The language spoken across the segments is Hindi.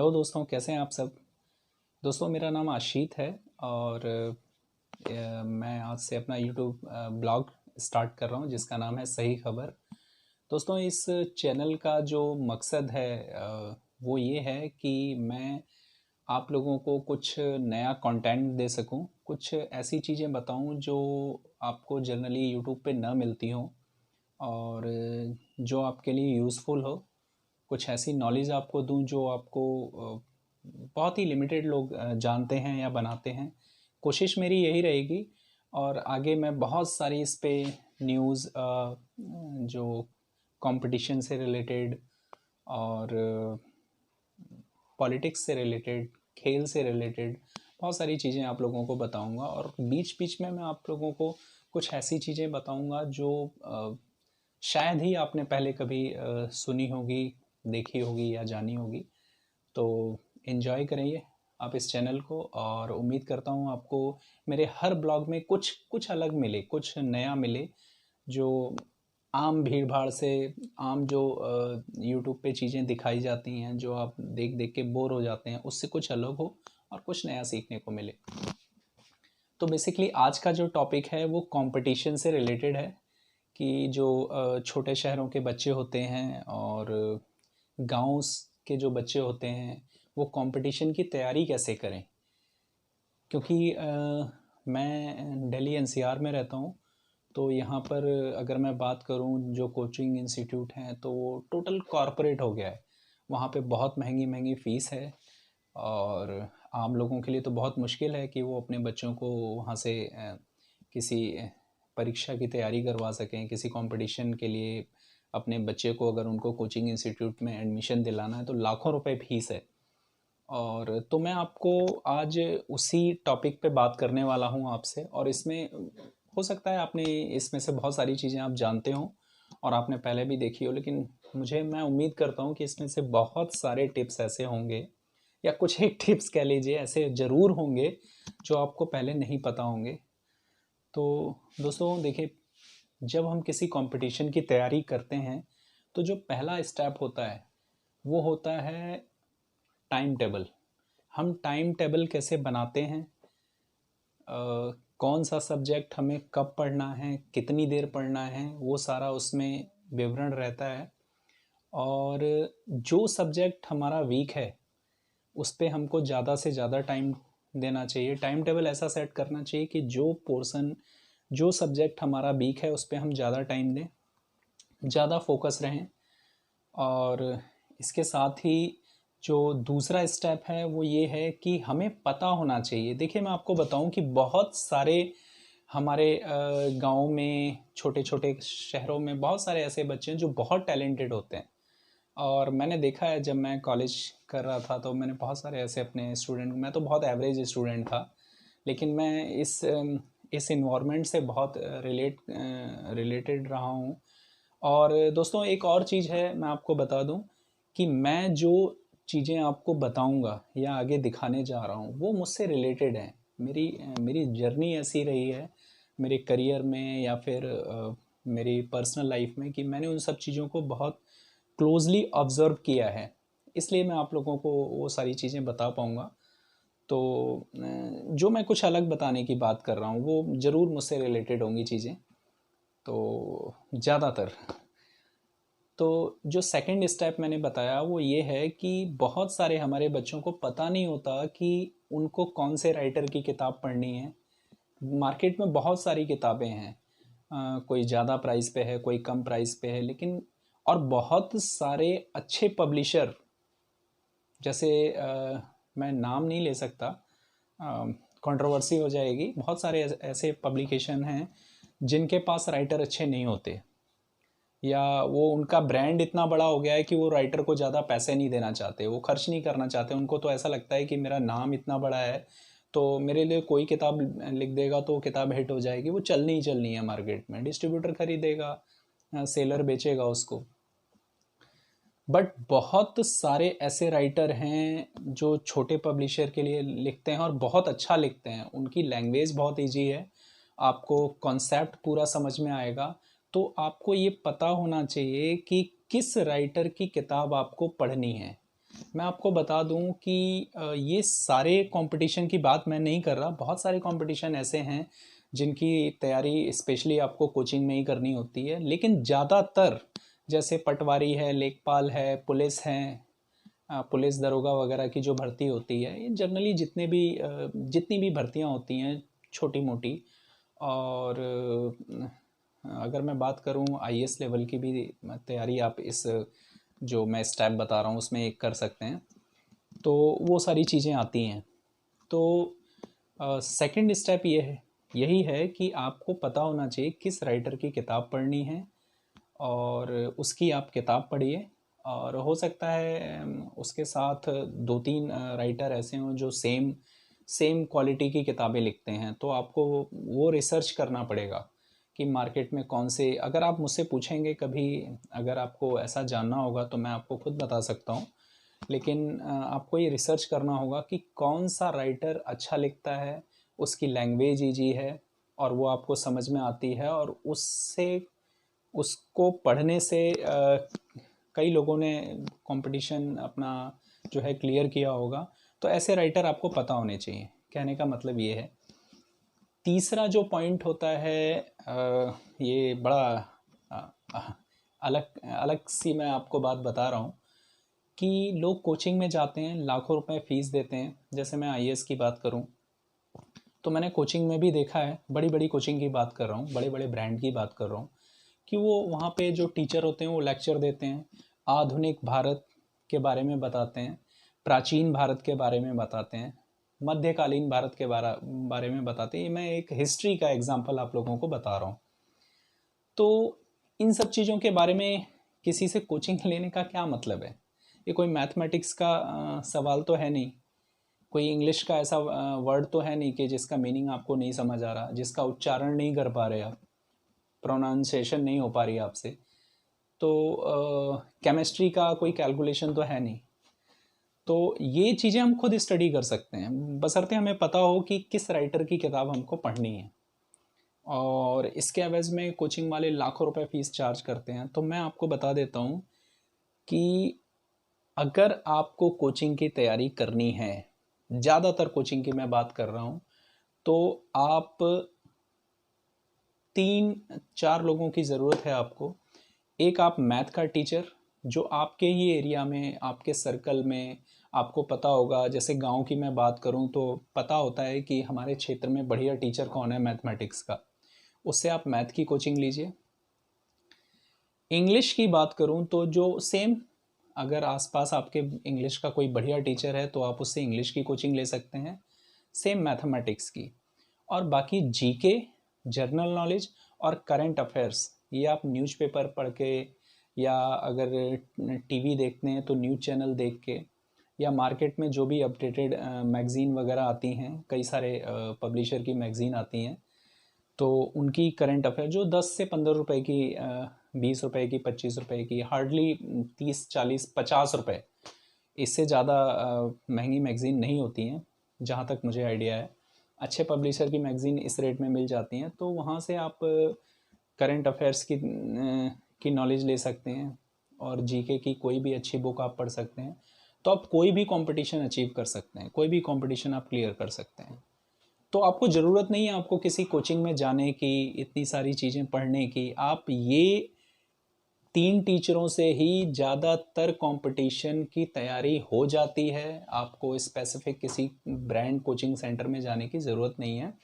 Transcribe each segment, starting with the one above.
हेलो दोस्तों, कैसे हैं आप सब। दोस्तों, मेरा नाम आशीत है और मैं आज से अपना यूट्यूब ब्लॉग स्टार्ट कर रहा हूं जिसका नाम है सही खबर। दोस्तों, इस चैनल का जो मकसद है वो ये है कि मैं आप लोगों को कुछ नया कंटेंट दे सकूं, कुछ ऐसी चीज़ें बताऊं जो आपको जनरली यूट्यूब पे ना मिलती हों और जो आपके लिए यूज़फुल हो। कुछ ऐसी नॉलेज आपको दूं जो आपको बहुत ही लिमिटेड लोग जानते हैं या बनाते हैं। कोशिश मेरी यही रहेगी और आगे मैं बहुत सारी इस पे न्यूज़ जो कंपटीशन से रिलेटेड और पॉलिटिक्स से रिलेटेड, खेल से रिलेटेड बहुत सारी चीज़ें आप लोगों को बताऊंगा और बीच बीच में मैं आप लोगों को कुछ ऐसी चीज़ें बताऊंगा जो शायद ही आपने पहले कभी सुनी होगी, देखी होगी या जानी होगी। तो इन्जॉय करिए आप इस चैनल को और उम्मीद करता हूँ आपको मेरे हर ब्लॉग में कुछ कुछ अलग मिले, कुछ नया मिले जो आम भीड़ भाड़ से, आम जो यूट्यूब पे चीज़ें दिखाई जाती हैं जो आप देख देख के बोर हो जाते हैं, उससे कुछ अलग हो और कुछ नया सीखने को मिले। तो बेसिकली आज का जो टॉपिक है वो कंपटीशन से रिलेटेड है कि जो छोटे शहरों के बच्चे होते हैं और गाँव के जो बच्चे होते हैं वो कंपटीशन की तैयारी कैसे करें। क्योंकि मैं दिल्ली एनसीआर में रहता हूँ, तो यहाँ पर अगर मैं बात करूँ जो कोचिंग इंस्टीट्यूट हैं तो वो टोटल कॉरपोरेट हो गया है। वहाँ पे बहुत महंगी महंगी फ़ीस है और आम लोगों के लिए तो बहुत मुश्किल है कि वो अपने बच्चों को वहाँ से किसी परीक्षा की तैयारी करवा सकें, किसी कंपटीशन के लिए अपने बच्चे को अगर उनको कोचिंग इंस्टीट्यूट में एडमिशन दिलाना है तो लाखों रुपए फीस है। और तो मैं आपको आज उसी टॉपिक पे बात करने वाला हूँ आपसे, और इसमें हो सकता है आपने इसमें से बहुत सारी चीज़ें आप जानते हो और आपने पहले भी देखी हो, लेकिन मैं उम्मीद करता हूँ कि इसमें से बहुत सारे टिप्स ऐसे होंगे या कुछ एक टिप्स कह लीजिए ऐसे ज़रूर होंगे जो आपको पहले नहीं पता होंगे। तो दोस्तों देखिए, जब हम किसी कंपटीशन की तैयारी करते हैं तो जो पहला स्टेप होता है वो होता है टाइम टेबल। हम टाइम टेबल कैसे बनाते हैं, कौन सा सब्जेक्ट हमें कब पढ़ना है, कितनी देर पढ़ना है, वो सारा उसमें विवरण रहता है। और जो सब्जेक्ट हमारा वीक है उस पे हमको ज़्यादा से ज़्यादा टाइम देना चाहिए। टाइम टेबल ऐसा सेट करना चाहिए कि जो पोर्शन, जो सब्जेक्ट हमारा वीक है उस पर हम ज़्यादा टाइम दें, ज़्यादा फोकस रहें। और इसके साथ ही जो दूसरा स्टेप है वो ये है कि हमें पता होना चाहिए। देखिए, मैं आपको बताऊं कि बहुत सारे हमारे गांव में, छोटे छोटे शहरों में बहुत सारे ऐसे बच्चे हैं जो बहुत टैलेंटेड होते हैं। और मैंने देखा है, जब मैं कॉलेज कर रहा था तो मैंने बहुत सारे ऐसे अपने स्टूडेंट, मैं तो बहुत एवरेज स्टूडेंट था, लेकिन मैं इस इन्वायरमेंट से बहुत रिलेटेड रहा हूँ। और दोस्तों, एक और चीज़ है, मैं आपको बता दूं कि मैं जो चीज़ें आपको बताऊंगा या आगे दिखाने जा रहा हूँ वो मुझसे रिलेटेड है। मेरी मेरी जर्नी ऐसी रही है मेरे करियर में या फिर मेरी पर्सनल लाइफ में कि मैंने उन सब चीज़ों को बहुत क्लोजली ऑब्ज़र्व किया है, इसलिए मैं आप लोगों को वो सारी चीज़ें बता पाऊँगा। तो जो मैं कुछ अलग बताने की बात कर रहा हूँ वो ज़रूर मुझसे रिलेटेड होंगी चीज़ें, तो ज़्यादातर। तो जो सेकंड स्टेप मैंने बताया वो ये है कि बहुत सारे हमारे बच्चों को पता नहीं होता कि उनको कौन से राइटर की किताब पढ़नी है। मार्केट में बहुत सारी किताबें हैं, कोई ज़्यादा प्राइस पे है, कोई कम प्राइस पे है, लेकिन और बहुत सारे अच्छे पब्लिशर, जैसे मैं नाम नहीं ले सकता, कंट्रोवर्सी हो जाएगी, बहुत सारे ऐसे पब्लिकेशन हैं जिनके पास राइटर अच्छे नहीं होते, या वो उनका ब्रांड इतना बड़ा हो गया है कि वो राइटर को ज़्यादा पैसे नहीं देना चाहते, वो खर्च नहीं करना चाहते। उनको तो ऐसा लगता है कि मेरा नाम इतना बड़ा है तो मेरे लिए कोई किताब लिख देगा तो किताब हिट हो जाएगी, वो चलनी ही चलनी है मार्केट में, डिस्ट्रीब्यूटर खरीदेगा, सेलर बेचेगा उसको। बट बहुत सारे ऐसे राइटर हैं जो छोटे पब्लिशर के लिए लिखते हैं और बहुत अच्छा लिखते हैं, उनकी लैंग्वेज बहुत इजी है, आपको कॉन्सेप्ट पूरा समझ में आएगा। तो आपको ये पता होना चाहिए कि किस राइटर की किताब आपको पढ़नी है। मैं आपको बता दूं कि ये सारे कंपटीशन की बात मैं नहीं कर रहा। बहुत सारे कंपटीशन ऐसे हैं जिनकी तैयारी स्पेशली आपको कोचिंग में ही करनी होती है, लेकिन ज़्यादातर जैसे पटवारी है, लेखपाल है, पुलिस हैं, पुलिस दरोगा वगैरह की जो भर्ती होती है, ये जनरली जितनी भी भर्तियां होती हैं छोटी मोटी, और अगर मैं बात करूं आईएएस लेवल की भी तैयारी आप इस जो मैं स्टेप बता रहा हूं उसमें एक कर सकते हैं, तो वो सारी चीज़ें आती हैं। तो सेकंड स्टेप यही है कि आपको पता होना चाहिए किस राइटर की किताब पढ़नी है, और उसकी आप किताब पढ़िए। और हो सकता है उसके साथ दो तीन राइटर ऐसे हों जो सेम सेम क्वालिटी की किताबें लिखते हैं, तो आपको वो रिसर्च करना पड़ेगा कि मार्केट में कौन से, अगर आप मुझसे पूछेंगे कभी, अगर आपको ऐसा जानना होगा तो मैं आपको खुद बता सकता हूँ, लेकिन आपको ये रिसर्च करना होगा कि कौन सा राइटर अच्छा लिखता है, उसकी लैंग्वेज ईजी है और वो आपको समझ में आती है, और उससे उसको पढ़ने से कई लोगों ने कंपटीशन अपना जो है क्लियर किया होगा, तो ऐसे राइटर आपको पता होने चाहिए। कहने का मतलब ये है। तीसरा जो पॉइंट होता है, ये बड़ा अलग अलग सी मैं आपको बात बता रहा हूँ कि लोग कोचिंग में जाते हैं, लाखों रुपए फीस देते हैं। जैसे मैं आईएएस की बात करूँ तो मैंने कोचिंग में भी देखा है, बड़ी बड़ी कोचिंग की बात कर रहा हूँ, बड़े बड़े ब्रांड की बात कर रहा हूँ, कि वो वहाँ पे जो टीचर होते हैं वो लेक्चर देते हैं, आधुनिक भारत के बारे में बताते हैं, प्राचीन भारत के बारे में बताते हैं, मध्यकालीन भारत के बारे में बताते हैं। मैं एक हिस्ट्री का एग्जाम्पल आप लोगों को बता रहा हूँ। तो इन सब चीज़ों के बारे में किसी से कोचिंग लेने का क्या मतलब है? ये कोई मैथमेटिक्स का सवाल तो है नहीं, कोई इंग्लिश का ऐसा वर्ड तो है नहीं कि जिसका मीनिंग आपको नहीं समझ आ रहा, जिसका उच्चारण नहीं कर पा रहे आप, प्रोनाउंसिएशन नहीं हो पा रही आपसे। तो केमिस्ट्री का कोई कैलकुलेशन तो है नहीं। तो ये चीज़ें हम खुद स्टडी कर सकते हैं, बशर्ते हमें पता हो कि किस राइटर की किताब हमको पढ़नी है। और इसके एवज में कोचिंग वाले लाखों रुपए फीस चार्ज करते हैं। तो मैं आपको बता देता हूँ कि अगर आपको कोचिंग की तैयारी करनी है, ज़्यादातर कोचिंग की मैं बात कर रहा हूँ, तो आप 3-4 लोगों की ज़रूरत है आपको। एक, आप मैथ का टीचर जो आपके ही एरिया में, आपके सर्कल में आपको पता होगा। जैसे गांव की मैं बात करूं तो पता होता है कि हमारे क्षेत्र में बढ़िया टीचर कौन है मैथमेटिक्स का, उससे आप मैथ की कोचिंग लीजिए। इंग्लिश की बात करूं तो जो सेम, अगर आसपास आपके इंग्लिश का कोई बढ़िया टीचर है तो आप उससे इंग्लिश की कोचिंग ले सकते हैं, सेम मैथमेटिक्स की। और बाकी जीके, जनरल नॉलेज और करंट अफेयर्स, ये आप न्यूज़पेपर पढ़ के, या अगर टीवी देखते हैं तो न्यूज़ चैनल देख के, या मार्केट में जो भी अपडेटेड मैगज़ीन वगैरह आती हैं, कई सारे पब्लिशर की मैगज़ीन आती हैं, तो उनकी करंट अफेयर जो 10 से 15 रुपए की, 20 रुपए की, 25 रुपए की, हार्डली 30, 40, 50 रुपए, इससे ज़्यादा महंगी मैगज़ीन नहीं होती हैं जहाँ तक मुझे आइडिया है। अच्छे पब्लिशर की मैगज़ीन इस रेट में मिल जाती हैं, तो वहाँ से आप करंट अफेयर्स की नॉलेज ले सकते हैं, और जीके की कोई भी अच्छी बुक आप पढ़ सकते हैं। तो आप कोई भी कंपटीशन अचीव कर सकते हैं, कोई भी कंपटीशन आप क्लियर कर सकते हैं। तो आपको ज़रूरत नहीं है आपको किसी कोचिंग में जाने की, इतनी सारी चीज़ें पढ़ने की। आप ये 3 टीचरों से ही ज़्यादातर कंपटीशन की तैयारी हो जाती है। आपको स्पेसिफिक किसी ब्रांड कोचिंग सेंटर में जाने की ज़रूरत नहीं है,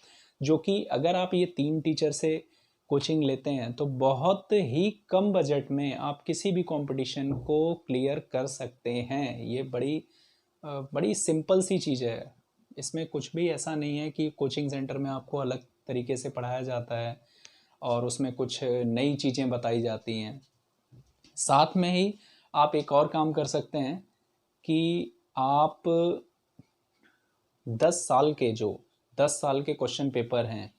जो कि अगर आप ये 3 टीचर से कोचिंग लेते हैं तो बहुत ही कम बजट में आप किसी भी कंपटीशन को क्लियर कर सकते हैं। ये बड़ी सिंपल सी चीज़ है। इसमें कुछ भी ऐसा नहीं है कि कोचिंग सेंटर में आपको अलग तरीके से पढ़ाया जाता है और उसमें कुछ नई चीज़ें बताई जाती हैं। साथ में ही आप एक और काम कर सकते हैं कि आप 10 साल के क्वेश्चन पेपर हैं,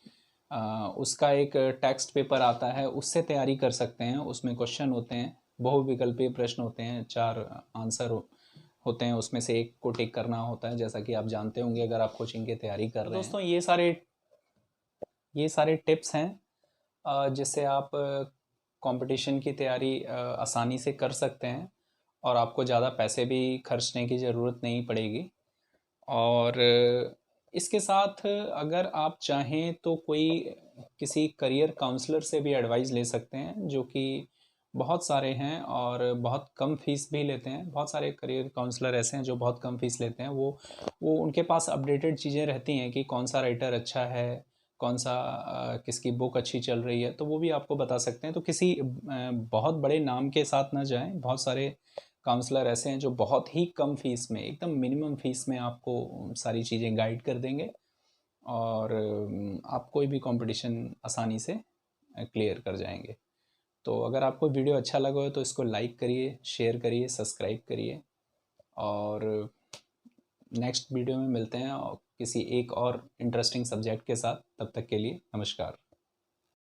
उसका एक टेक्स्ट पेपर आता है, उससे तैयारी कर सकते हैं। उसमें क्वेश्चन होते हैं, बहुविकल्पीय प्रश्न होते हैं, 4 आंसर होते हैं, उसमें से एक को टिक करना होता है, जैसा कि आप जानते होंगे अगर आप कोचिंग की तैयारी कर रहे हैं। दोस्तों, ये सारे टिप्स हैं जिससे आप कंपटीशन की तैयारी आसानी से कर सकते हैं। और आपको ज़्यादा पैसे भी खर्चने की ज़रूरत नहीं पड़ेगी। और इसके साथ अगर आप चाहें तो कोई किसी करियर काउंसलर से भी एडवाइस ले सकते हैं, जो कि बहुत सारे हैं और बहुत कम फीस भी लेते हैं। बहुत सारे करियर काउंसलर ऐसे हैं जो बहुत कम फीस लेते हैं। वो उनके पास अपडेटेड चीज़ें रहती हैं कि कौन सा राइटर अच्छा है, कौन सा किसकी बुक अच्छी चल रही है, तो वो भी आपको बता सकते हैं। तो किसी बहुत बड़े नाम के साथ ना जाएं। बहुत सारे काउंसलर ऐसे हैं जो बहुत ही कम फीस में, एकदम मिनिमम फीस में आपको सारी चीज़ें गाइड कर देंगे और आप कोई भी कंपटीशन आसानी से क्लियर कर जाएंगे। तो अगर आपको वीडियो अच्छा लगा हो तो इसको लाइक करिए, शेयर करिए, सब्सक्राइब करिए। और नेक्स्ट वीडियो में मिलते हैं और किसी एक और इंटरेस्टिंग सब्जेक्ट के साथ। तब तक के लिए नमस्कार।